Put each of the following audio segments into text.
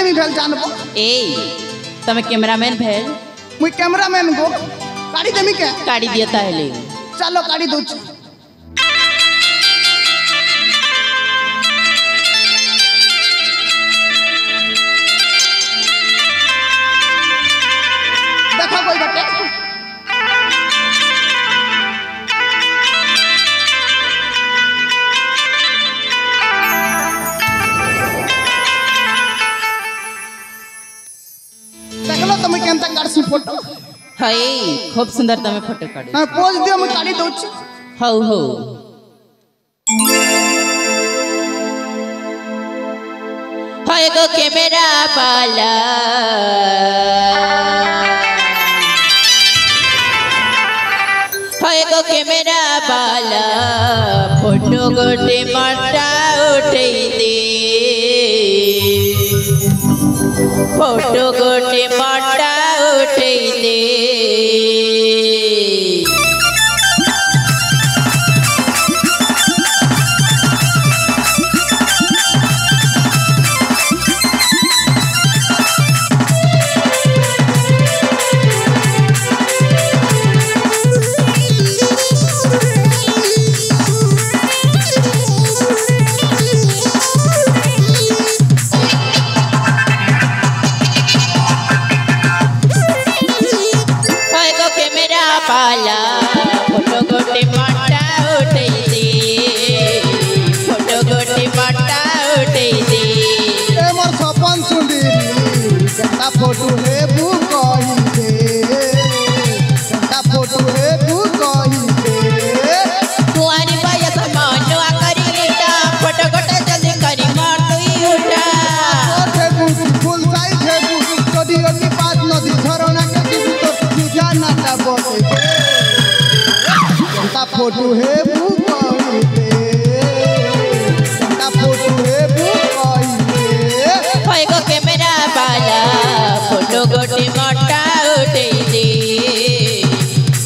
देमी भेल जानबो ए तमे कैमरामैन भेल मुई कैमरामैन गो काढ़ी देमी के काढ़ी दिया ताहले चलो काढ़ी दोछ देखा कोई बटे देखलो तुम केनता काढसी फोटो हाय खूब सुंदर तमे फोटो काढे हां पोज दियो मैं काढ़ी दोछ हौ हो हाय गो कैमरा वाला हाय गो कैमरा वाला फोटो गोटे माटा उठै दे फोटो गोटे माटा उठै दे पाला फोटो गोटे माटा उठै दे फोटो गोटे माटा उठै दे ए मोर सपन सुंदरी केता फोटो हे बु कहि दे केता फोटो हे बु कहि दे कुआरी बाया समानवा करीटा फोटो गोटे जल्दी करी मार तुई उठा ओठे बु फुल साइज हे बु स्टूडियो की पास नदी झरना के की तो पूजा नाटा बोले केता फोटो हे बु कहि दे केता फोटो हे बु कहि दे होय गो कैमरा वाला फोटो गोटे माटा उठै दे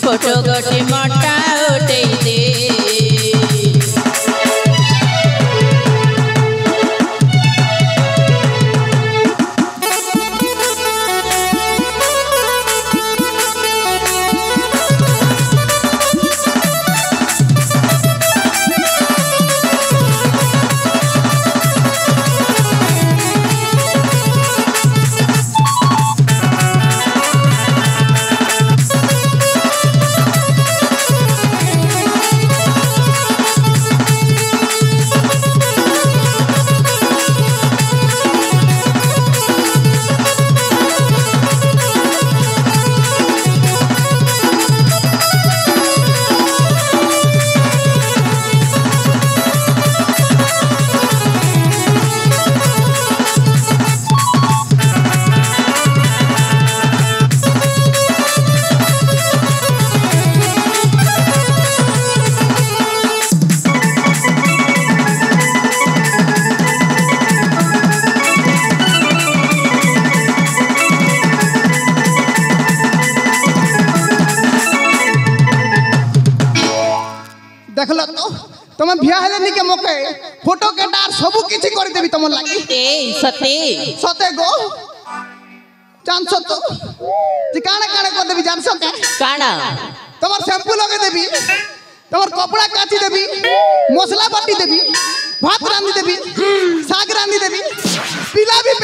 फोटो गोटे माटा उठै दे देखलो तो तुम बिया हेले नि के मौके फोटो के डार सब किछि कर देबी तुम लागी ए सते सते गो जानसो तो जे काने काने कर देबी जानसो के काना तमर शैम्पू लगे देबी तमर कपड़ा काची देबी मसला बाटी देबी भात रांधी देबी साग रांधी देबी पिला भी